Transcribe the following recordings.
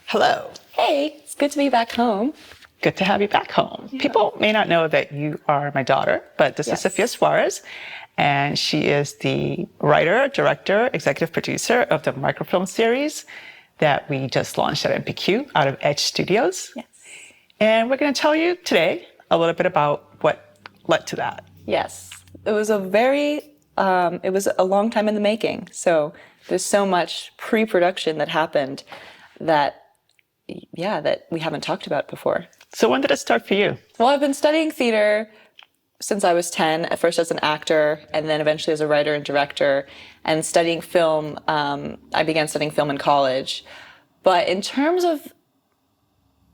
Hello. Hey, it's good to be back home. Good to have you back home. Yeah. People may not know that you are my daughter, but this is Saphia Suarez, and she is the writer, director, executive producer of the Microfilm Series that we just launched at MPQ out of Edge Studios. Yes. And we're going to tell you today a little bit about what led to that. Yes. It was a long time in the making. So there's so much pre-production that happened that we haven't talked about before. So when did it start for you? Well, I've been studying theater since I was 10, at first as an actor, and then eventually as a writer and director, and studying film. I began studying film in college. But in terms of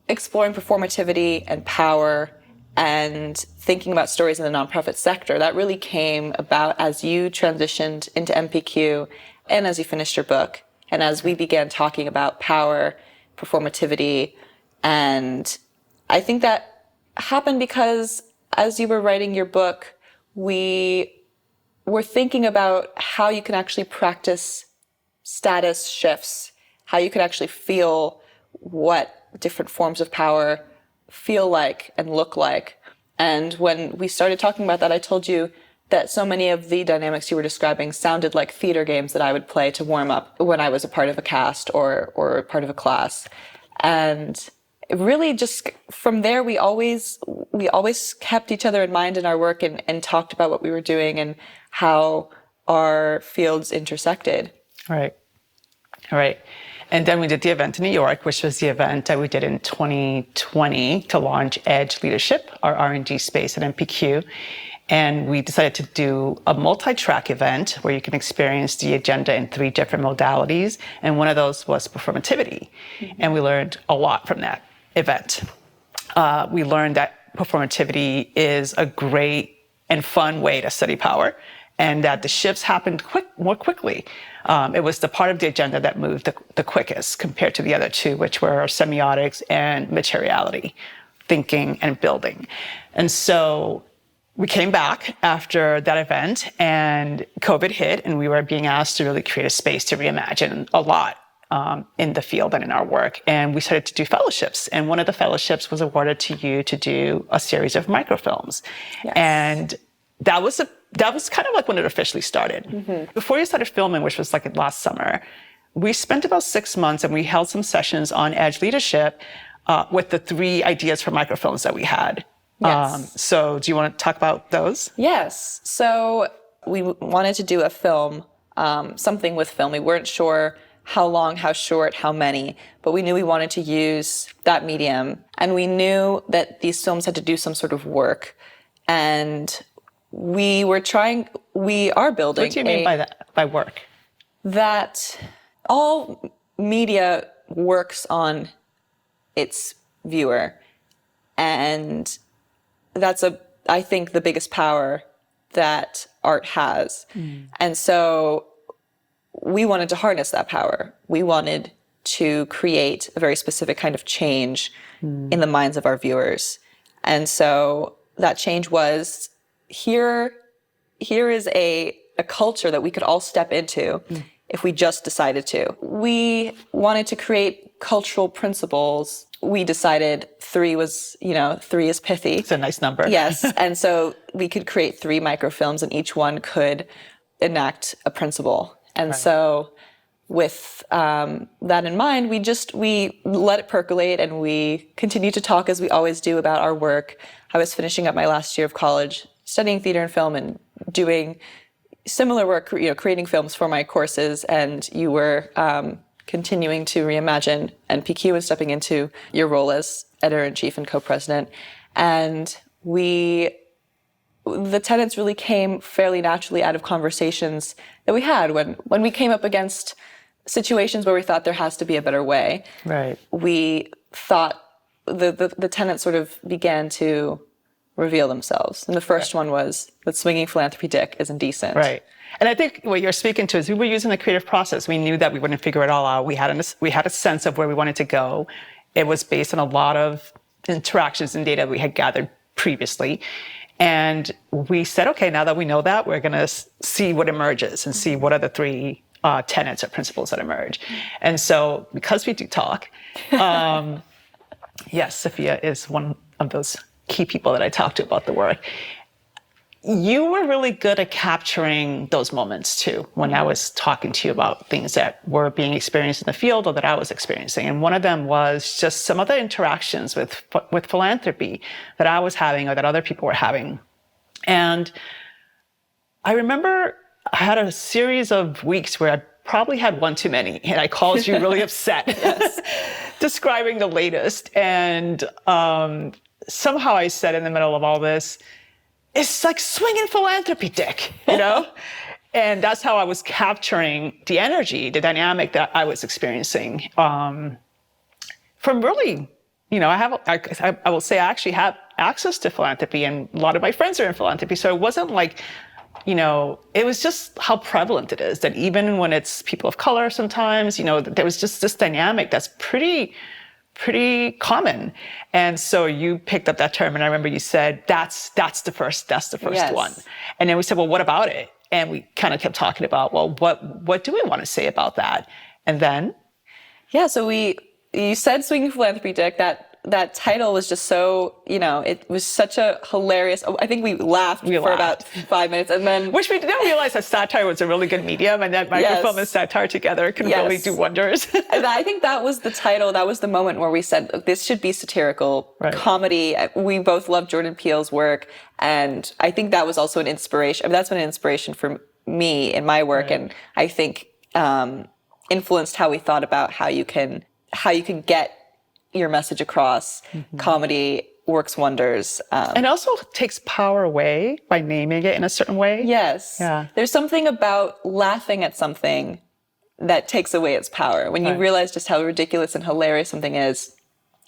exploring performativity and power and thinking about stories in the nonprofit sector, that really came about as you transitioned into MPQ and as you finished your book, and as we began talking about power, performativity, and I think that happened because as you were writing your book, we were thinking about how you can actually practice status shifts, how you can actually feel what different forms of power feel like and look like. And when we started talking about that, I told you that so many of the dynamics you were describing sounded like theater games that I would play to warm up when I was a part of a cast or part of a class. And really just from there, we always kept each other in mind in our work and talked about what we were doing and how our fields intersected. Right. And then we did the event in New York, which was the event that we did in 2020 to launch Edge Leadership, our R&D space at MPQ. And we decided to do a multi-track event where you can experience the agenda in 3 different modalities. And one of those was performativity. Mm-hmm. And we learned a lot from that event. We learned that performativity is a great and fun way to study power, and that the shifts happened more quickly. It was the part of the agenda that moved the quickest compared to the other 2, which were semiotics and materiality, thinking and building. And so we came back after that event and COVID hit, and we were being asked to really create a space to reimagine a lot in the field and in our work. And we started to do fellowships. And one of the fellowships was awarded to you to do a series of microfilms. Yes. And that was kind of like when it officially started. Mm-hmm. Before you started filming, which was like last summer, we spent about 6 months and we held some sessions on Edge Leadership with the 3 ideas for microfilms that we had. Yes. So do you want to talk about those? Yes. So we wanted to do a film, something with film. We weren't sure how long, how short, how many, but we knew we wanted to use that medium. And we knew that these films had to do some sort of work. And we are building. What do you mean by that, by work? That all media works on its viewer. And that's I think the biggest power that art has. Mm. And so we wanted to harness that power. We wanted to create a very specific kind of change in the minds of our viewers. And so that change was, here is a culture that we could all step into if we just decided to. We wanted to create cultural principles. We decided 3 is pithy. It's a nice number. Yes. And so we could create 3 microfilms and each one could enact a principle. And so with that in mind, we let it percolate and we continued to talk as we always do about our work. I was finishing up my last year of college, studying theater and film and doing similar work, creating films for my courses. And you were continuing to reimagine MPQ and stepping into your role as editor-in-chief and co-president. And the tenets really came fairly naturally out of conversations that we had when we came up against situations where we thought there has to be a better way. Right. We thought the tenets sort of began to reveal themselves. And the first one was that swinging philanthropy dick is indecent. Right. And I think what you're speaking to is we were using the creative process. We knew that we wouldn't figure it all out. We had a sense of where we wanted to go. It was based on a lot of interactions and data we had gathered previously. And we said, okay, now that we know that, we're going to see what emerges and see what are the 3 tenets or principles that emerge. And so because we do talk, yes, Saphia is one of those key people that I talk to about the work. You were really good at capturing those moments too, when I was talking to you about things that were being experienced in the field or that I was experiencing. And one of them was just some of the interactions with philanthropy that I was having or that other people were having. And I remember I had a series of weeks where I probably had one too many, and I called you really upset, describing the latest. And somehow I said in the middle of all this, it's like swinging philanthropy dick, you know? And that's how I was capturing the energy, the dynamic that I was experiencing from really, you know, I will say I actually have access to philanthropy, and a lot of my friends are in philanthropy. So it wasn't like, you know, it was just how prevalent it is that even when it's people of color sometimes, you know, there was just this dynamic that's pretty common. And so you picked up that term, and I remember you said, that's the first Yes. one. And then we said, well, what about it? And we kind of kept talking about, well, what do we want to say about that? And then? Yeah, so you said Swinging Philanthropy Dick. That title was just so, you know, it was such a hilarious, I think we laughed for about 5 minutes, and then... Which we didn't realize that satire was a really good medium, and that microfilm and satire together can really do wonders. And I think that was the title, that was the moment where we said, look, this should be satirical comedy. We both love Jordan Peele's work, and I think that was also an inspiration. I mean, that's been an inspiration for me in my work, and I think influenced how we thought about how you can get your message across. Comedy works wonders. And also takes power away by naming it in a certain way. Yes. Yeah. There's something about laughing at something that takes away its power. When you realize just how ridiculous and hilarious something is,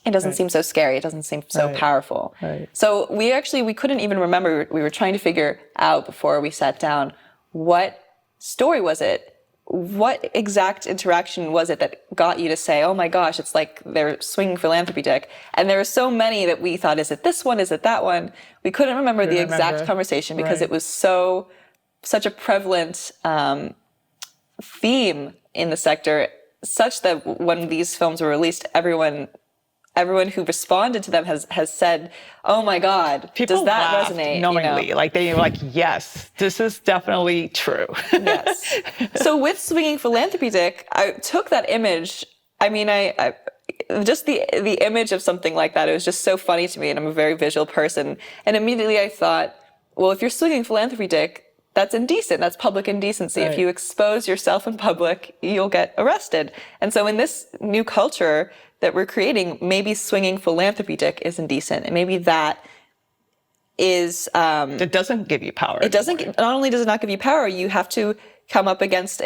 it doesn't seem so scary. It doesn't seem so powerful. So we couldn't even remember. We were trying to figure out before we sat down, what story was it? What exact interaction was it that got you to say, oh my gosh, it's like they're swinging philanthropy dick? And there were so many that we thought, is it this one? Is it that one? We couldn't remember the exact conversation because it was such a prevalent theme in the sector, such that when these films were released, everyone who responded to them has said, oh my God, people does that resonate? Knowingly, you know? Like they were like, yes, this is definitely true. Yes. So with Swinging Philanthropy Dick, I took that image. I mean, I just the image of something like that, it was just so funny to me, and I'm a very visual person. And immediately I thought, well, if you're swinging philanthropy dick, that's indecent. That's public indecency. If you expose yourself in public, you'll get arrested. And so in this new culture that we're creating, maybe swinging philanthropy dick is indecent. And maybe that is... it doesn't give you power. It doesn't. Not only does it not give you power, you have to come up against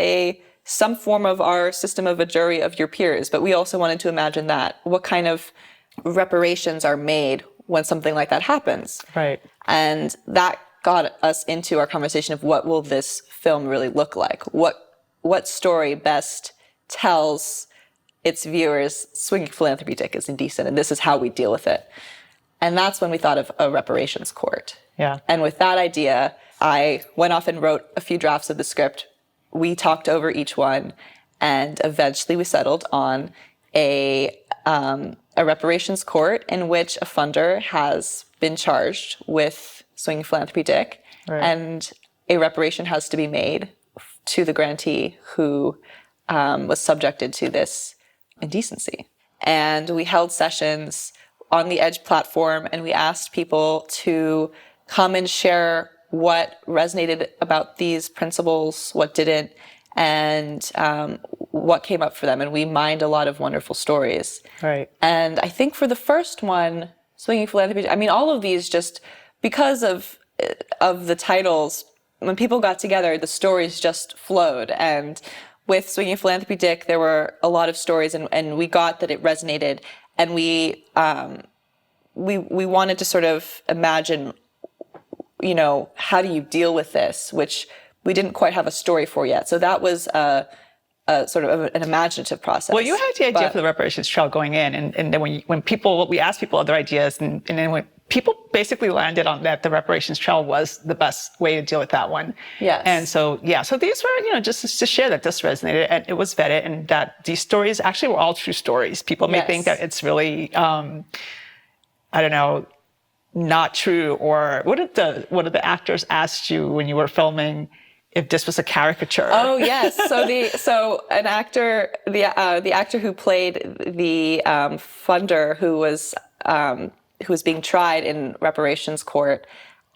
some form of our system of a jury of your peers. But we also wanted to imagine that. What kind of reparations are made when something like that happens? Right. And that got us into our conversation of what will this film really look like? What story best tells its viewers swinging philanthropy dick is indecent, and this is how we deal with it. And that's when we thought of a reparations court. Yeah. And with that idea, I went off and wrote a few drafts of the script. We talked over each one, and eventually we settled on a reparations court in which a funder has been charged with swinging philanthropy dick, and a reparation has to be made to the grantee who was subjected to this indecency. And we held sessions on the Edge platform, and we asked people to come and share what resonated about these principles, what didn't, and what came up for them. And we mined a lot of wonderful stories. Right. And I think for the first one, Swinging Philanthropy, I mean, all of these just, because of the titles, when people got together, the stories just flowed. And with Swinging Philanthropy Dick, there were a lot of stories, and we got that it resonated. And we wanted to sort of imagine, you know, how do you deal with this, which we didn't quite have a story for yet. So that was a sort of an imaginative process. Well, you had the idea for the reparations trial going in, and then when we asked people other ideas, and then when people basically landed on that the reparations trail was the best way to deal with that one. Yes. And so, so these were, just to share that this resonated and it was vetted and that these stories actually were all true stories. People may think that it's really, I don't know, not true. Or what did the actors ask you when you were filming if this was a caricature? Oh yes. So an actor, the actor who played the funder who was being tried in reparations court,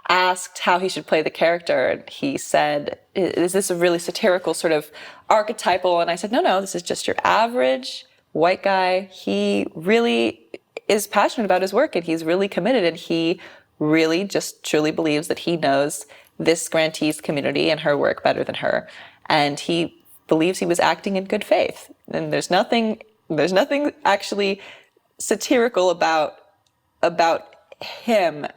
asked how he should play the character. And he said, is this a really satirical sort of archetypal? And I said, no, this is just your average white guy. He really is passionate about his work and he's really committed and he really just truly believes that he knows this grantee's community and her work better than her. And he believes he was acting in good faith. And there's nothing actually satirical about him.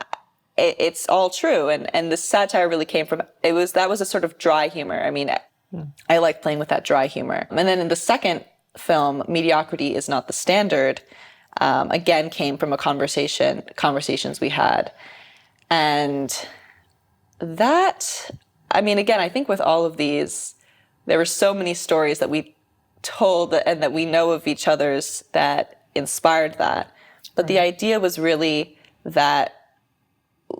It's all true. And the satire really came from, that was a sort of dry humor. I mean, I like playing with that dry humor. And then in the second film, Mediocrity is Not the Standard, again came from conversations we had. And that, I mean, again, I think with all of these, there were so many stories that we told and that we know of each other's that inspired that. But the idea was really that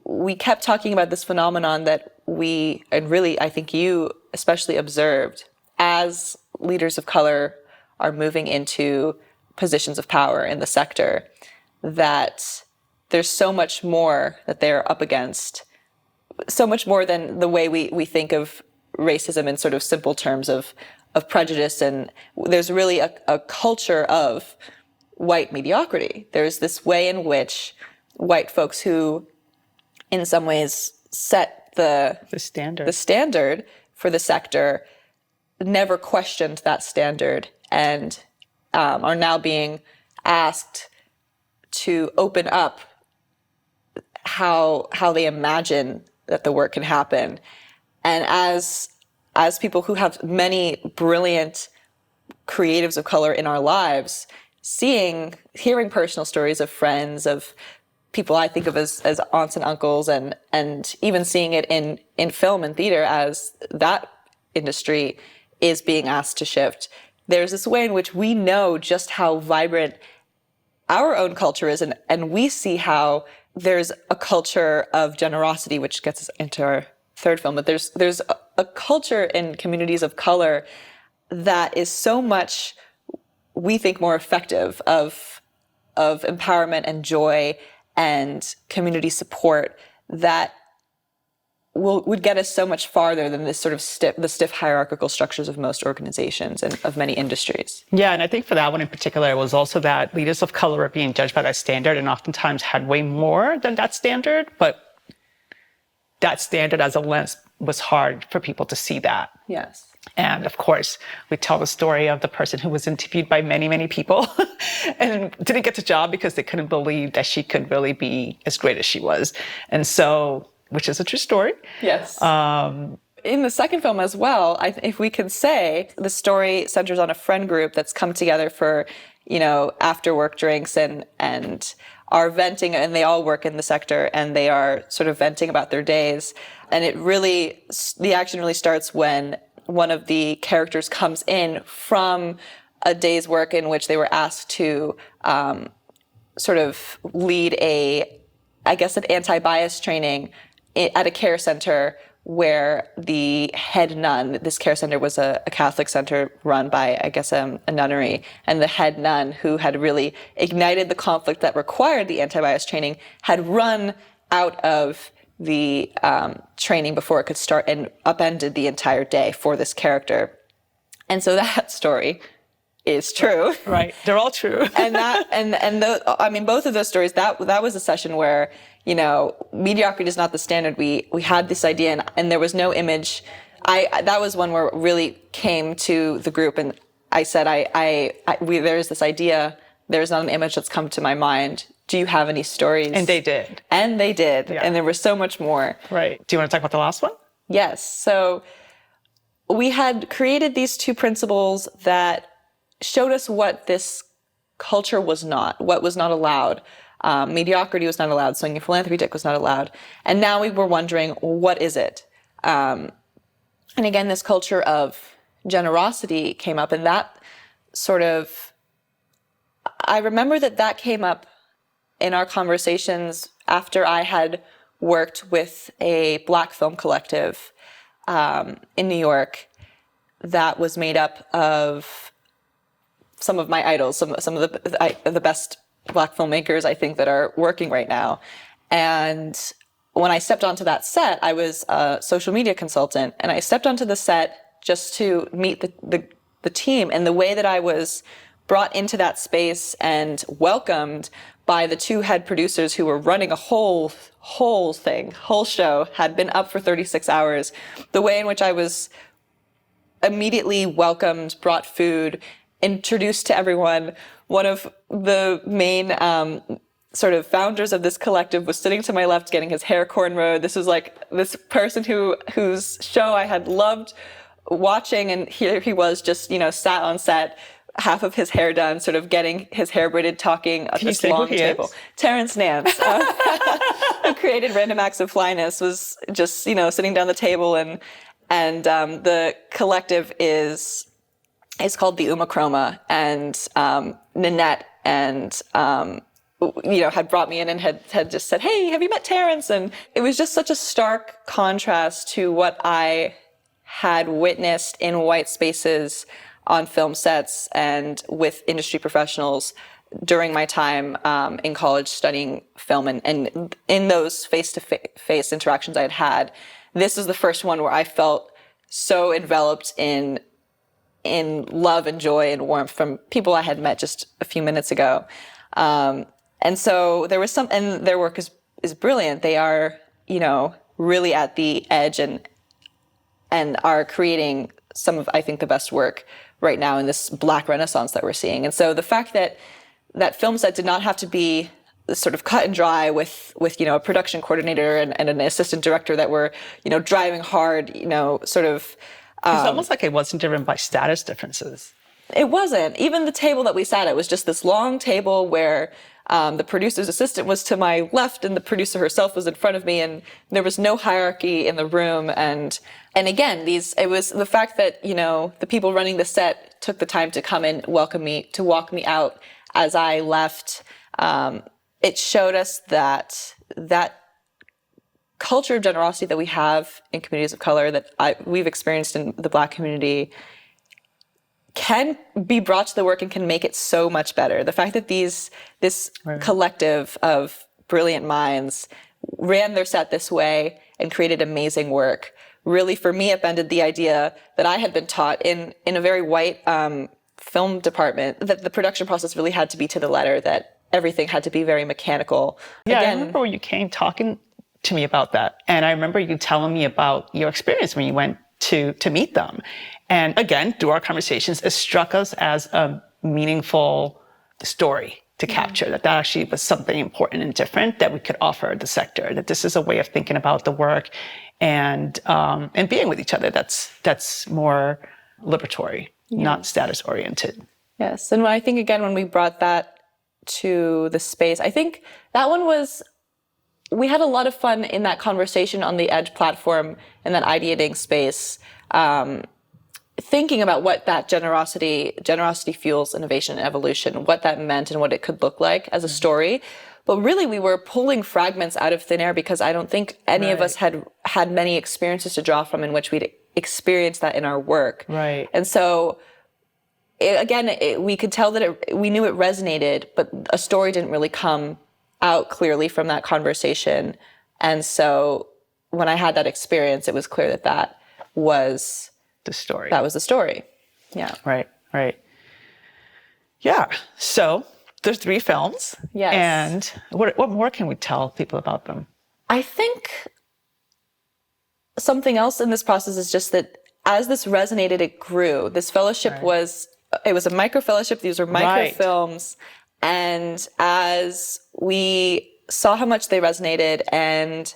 we kept talking about this phenomenon that we, and really I think you especially observed, as leaders of color are moving into positions of power in the sector, that there's so much more that they're up against, so much more than the way we think of racism in sort of simple terms of prejudice. And there's really a culture of white mediocrity. There's this way in which white folks who in some ways set the standard for the sector never questioned that standard and are now being asked to open up how they imagine that the work can happen. And as people who have many brilliant creatives of color in our lives, hearing personal stories of friends, of people I think of as aunts and uncles, and even seeing it in film and theater as that industry is being asked to shift. There's this way in which we know just how vibrant our own culture is, and we see how there's a culture of generosity, which gets us into our third film, but there's a culture in communities of color that is so much, we think, more effective of empowerment and joy and community support that would get us so much farther than this sort of stiff hierarchical structures of most organizations and of many industries. Yeah, and I think for that one in particular, it was also that leaders of color were being judged by that standard and oftentimes had way more than that standard, but that standard as a lens was hard for people to see that. Yes. And of course, we tell the story of the person who was interviewed by many, many people and didn't get the job because they couldn't believe that she could really be as great as she was. And so, which is a true story. Yes. In the second film as well, if we could say, the story centers on a friend group that's come together for, after work drinks and are venting, and they all work in the sector, and they are sort of venting about their days. And the action really starts when one of the characters comes in from a day's work in which they were asked to sort of lead an anti-bias training at a care center where the head nun, this care center was a Catholic center run by, a nunnery, and the head nun, who had really ignited the conflict that required the anti-bias training, had run out of the training before it could start and upended the entire day for this character. And so that story is true. Right. They're all true. Both of those stories, that was a session where, mediocrity is not the standard. We had this idea and there was no image. That was one where it really came to the group and I said, there's this idea, there's not an image that's come to my mind. Do you have any stories? And they did. Yeah. And there was so much more. Right. Do you want to talk about the last one? Yes. So we had created these two principles that showed us what this culture was not, what was not allowed. Mediocrity was not allowed. Swinging philanthropy dick was not allowed. And now we were wondering, what is it? And again, this culture of generosity came up, and that sort of, I remember that came up in our conversations after I had worked with a Black film collective in New York that was made up of some of my idols, some of the best Black filmmakers I think that are working right now. And when I stepped onto that set, I was a social media consultant, and I stepped onto the set just to meet the team. And the way that I was brought into that space and welcomed by the two head producers who were running a whole show, had been up for 36 hours, the way in which I was immediately welcomed, brought food, introduced to everyone. One of the main sort of founders of this collective was sitting to my left getting his hair cornrowed. This was like this person whose show I had loved watching, and here he was just, sat on set, half of his hair done, sort of getting his hair braided, talking at this long table. Terrence Nance, who created Random Acts of Flyness, was just, sitting down the table, and the collective is called the Umachroma, and Nanette and had brought me in and had just said, "Hey, have you met Terrence?" And it was just such a stark contrast to what I had witnessed in white spaces on film sets and with industry professionals during my time in college studying film, and in those face-to-face interactions I had had. This is the first one where I felt so enveloped in love and joy and warmth from people I had met just a few minutes ago. And so there was and their work is brilliant. They are, really at the edge and are creating some of, I think, the best work right now in this Black renaissance that we're seeing. And so the fact that that film set did not have to be sort of cut and dry with a production coordinator and an assistant director that were, driving hard, sort of. It's almost like it wasn't driven by status differences. It wasn't. Even the table that we sat at was just this long table where the producer's assistant was to my left and the producer herself was in front of me, and there was no hierarchy in the room. And again, it was the fact that, the people running the set took the time to come and welcome me, to walk me out as I left. It showed us that culture of generosity that we have in communities of color, that we've experienced in the Black community, can be brought to the work and can make it so much better. The fact that this collective of brilliant minds ran their set this way and created amazing work really, for me, upended the idea that I had been taught in a very white film department, that the production process really had to be to the letter, that everything had to be very mechanical. Yeah, I remember when you came talking to me about that. And I remember you telling me about your experience when you went to meet them. And again, through our conversations, it struck us as a meaningful story to capture, that actually was something important and different that we could offer the sector, that this is a way of thinking about the work and being with each other that's more liberatory, not status oriented. Yes. And I think, again, when we brought that to the space, I think that one we had a lot of fun in that conversation on the Edge platform and that ideating space, thinking about what that generosity fuels innovation and evolution, what that meant and what it could look like as a story. But really, we were pulling fragments out of thin air because I don't think any of us had many experiences to draw from in which we'd experienced that in our work. Right. And so, we could tell that we knew it resonated, but a story didn't really come out clearly from that conversation. And so when I had that experience, it was clear that was the story. That was the story. Yeah. Right. Yeah. So there's 3 films. Yes. And what more can we tell people about them? I think something else in this process is just that as this resonated, it grew. This fellowship was a micro-fellowship. These were microfilms. And as we saw how much they resonated and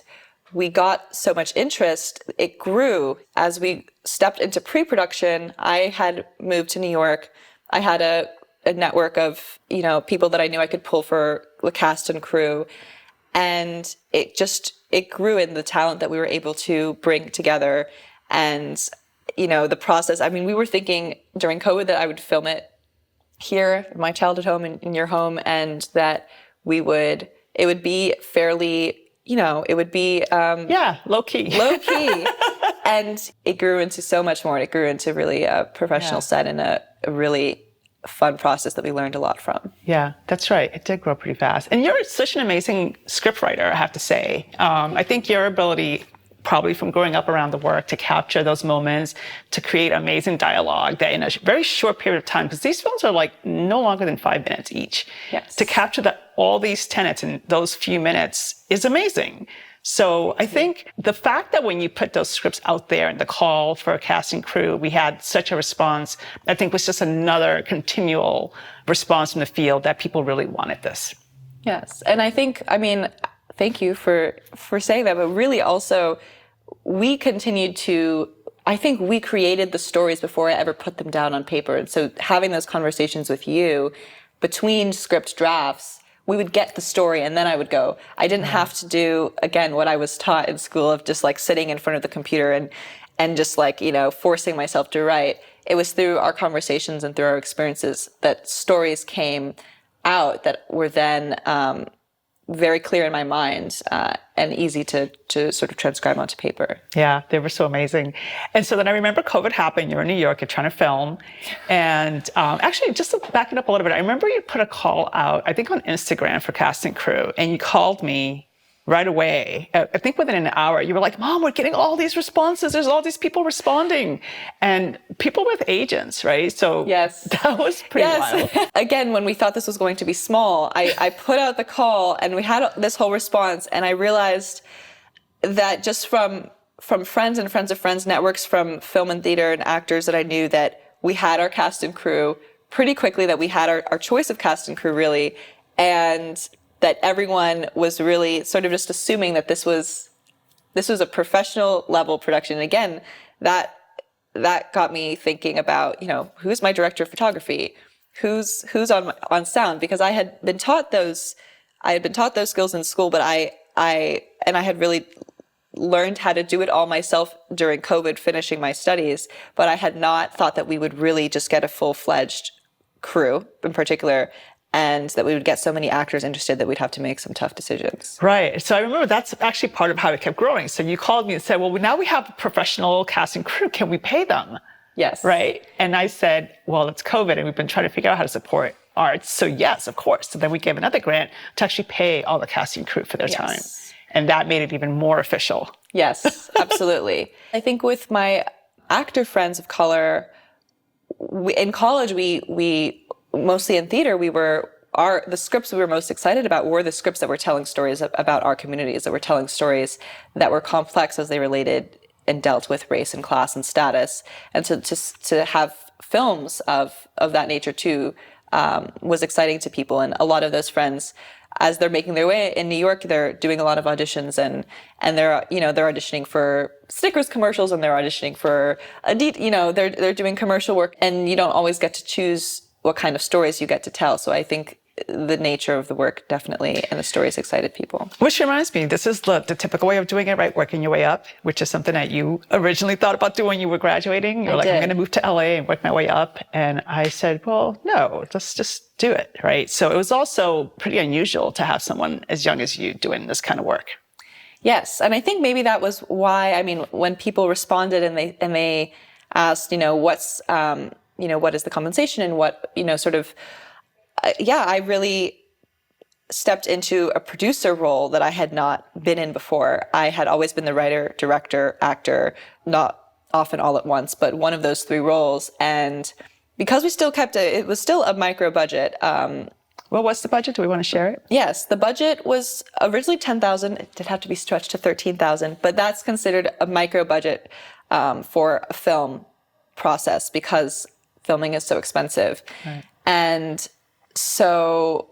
we got so much interest, it grew. As we stepped into pre-production, I had moved to New York. I had a network of, people that I knew I could pull for the cast and crew. And it grew in the talent that we were able to bring together. And, the process, I mean, we were thinking during COVID that I would film it here, in my childhood home, in your home, and that it would be fairly, it would be low key. low key. And it grew into so much more. It grew into really a professional set and a really fun process that we learned a lot from. Yeah, that's right. It did grow pretty fast. And you're such an amazing scriptwriter, I have to say. I think your ability, probably from growing up around the work, to capture those moments, to create amazing dialogue that in a very short period of time, because these films are like no longer than 5 minutes each. Yes. To capture all these tenets in those few minutes is amazing. So I think the fact that when you put those scripts out there and the call for a cast and crew, we had such a response, I think was just another continual response from the field that people really wanted this. Yes. And I think, thank you for saying that, but really also we continued to, I think we created the stories before I ever put them down on paper. And so having those conversations with you between script drafts, we would get the story and then I would go. I didn't have to do, again, what I was taught in school of just like sitting in front of the computer and just like, forcing myself to write. It was through our conversations and through our experiences that stories came out that were then very clear in my mind and easy to sort of transcribe onto paper. Yeah, they were so amazing. And so then I remember COVID happened. You're in New York, you're trying to film. And actually, just to back it up a little bit, I remember you put a call out, I think on Instagram for cast and crew, and you called me right away. I think within an hour, you were like, Mom, we're getting all these responses. There's all these people responding. And people with agents, right? So yes, that was pretty wild. Again, when we thought this was going to be small, I put out the call and we had this whole response. And I realized that just from friends and friends of friends networks, from film and theater and actors that I knew, that we had our cast and crew pretty quickly, that we had our choice of cast and crew really. And that everyone was really sort of just assuming that this was a professional level production. And again, that got me thinking about, who's my director of photography, who's on sound, because I had been taught those skills in school, but I had really learned how to do it all myself during COVID, finishing my studies, but I had not thought that we would really just get a full-fledged crew in particular, and that we would get so many actors interested that we'd have to make some tough decisions. Right. So I remember that's actually part of how it kept growing. So you called me and said, well, now we have a professional cast and crew. Can we pay them? Yes. Right. And I said, well, it's COVID and we've been trying to figure out how to support arts. So yes, of course. So then we gave another grant to actually pay all the cast and crew for their time. And that made it even more official. Yes, absolutely. I think with my actor friends of color, in college, we mostly in theater, the scripts we were most excited about were the scripts that were telling stories about our communities, that were telling stories that were complex as they related and dealt with race and class and status. And to have films of that nature too was exciting to people. And a lot of those friends, as they're making their way in New York, they're doing a lot of auditions and they're auditioning for Snickers commercials and they're auditioning for they're doing commercial work, and you don't always get to choose what kind of stories you get to tell. So I think the nature of the work definitely, and the stories, excited people. Which reminds me, this is the typical way of doing it, right? Working your way up, which is something that you originally thought about doing when you were graduating. You were like, I'm going to move to LA and work my way up. And I said, well, no, let's just do it, right? So it was also pretty unusual to have someone as young as you doing this kind of work. Yes. And I think maybe that was why, when people responded and they asked, what is the compensation and what, I really stepped into a producer role that I had not been in before. I had always been the writer, director, actor, not often all at once, but one of those three roles. And because we still it was still a micro budget. Well, what's the budget? Do we want to share it? Yes, the budget was originally $10,000. It did have to be stretched to $13,000, but that's considered a micro budget for a film process because filming is so expensive. Right. And so,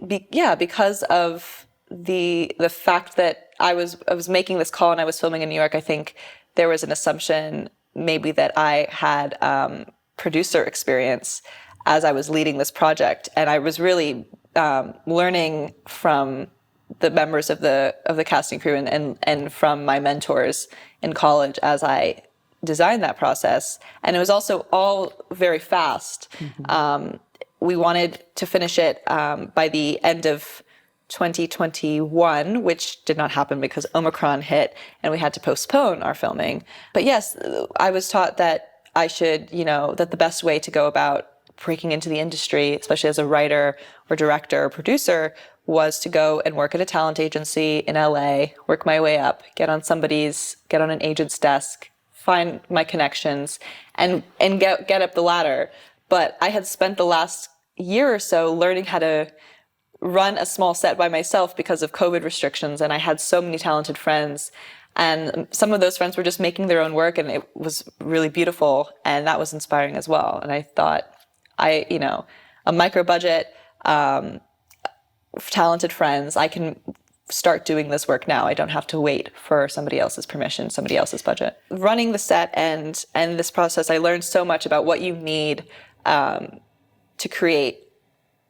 because of the fact that I was making this call and I was filming in New York, I think there was an assumption maybe that I had producer experience. as I was leading this project. And I was really learning from the members of the casting crew and from my mentors in college as I designed that process. And it was also all very fast. We wanted to finish it by the end of 2021, which did not happen because Omicron hit and we had to postpone our filming. But yes, I was taught that I should, that the best way to go about breaking into the industry, especially as a writer or director or producer, was to go and work at a talent agency in LA, work my way up, get on an agent's desk, find my connections, and get up the ladder. But I had spent the last year or so learning how to run a small set by myself because of COVID restrictions, and I had so many talented friends. And some of those friends were just making their own work, and it was really beautiful, and that was inspiring as well. And I thought, a micro budget, talented friends, I can start doing this work now. I don't have to wait for somebody else's permission, somebody else's budget. Running the set and this process, I learned so much about what you need to create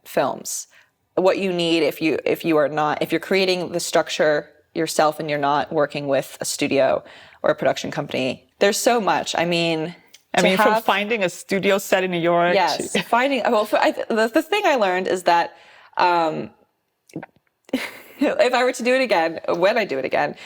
films. What you need if you're creating the structure yourself and you're not working with a studio or a production company. There's so much. From finding a studio set in New York. Yes, the thing I learned is that if I were to do it again, when I do it again,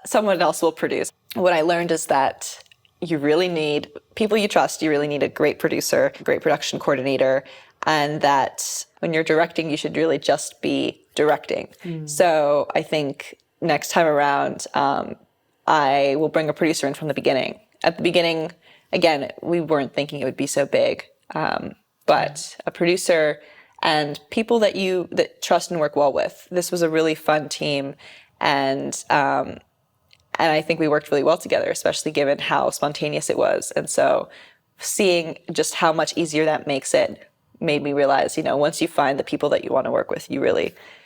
someone else will produce. What I learned is that you really need people you trust. You really need a great producer, great production coordinator, and that when you're directing, you should really just be directing. So I think next time around, I will bring a producer in from the beginning. At the beginning, again, we weren't thinking it would be so big, but a producer and people that trust and work well with. This was a really fun team, and I think we worked really well together, especially given how spontaneous it was. And so seeing just how much easier that makes it made me realize, once you find the people that you want to work with,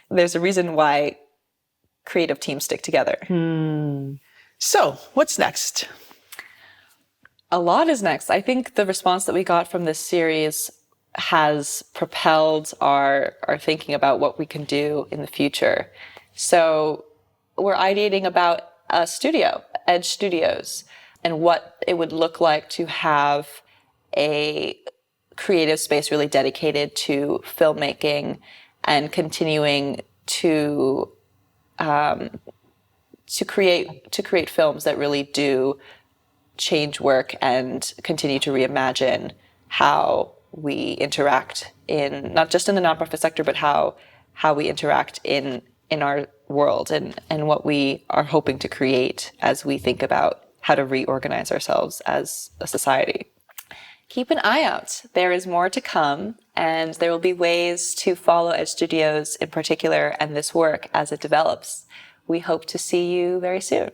there's a reason why creative teams stick together. So what's next? A lot is next. I think the response that we got from this series has propelled our thinking about what we can do in the future. So we're ideating about a studio, Edge Studios, and what it would look like to have a creative space really dedicated to filmmaking and continuing to create films that really do change work and continue to reimagine how we interact in not just in the nonprofit sector, but how we interact in our world and what we are hoping to create as we think about how to reorganize ourselves as a society. Keep an eye out. There is more to come, and there will be ways to follow Edge Studios in particular and this work as it develops. We hope to see you very soon.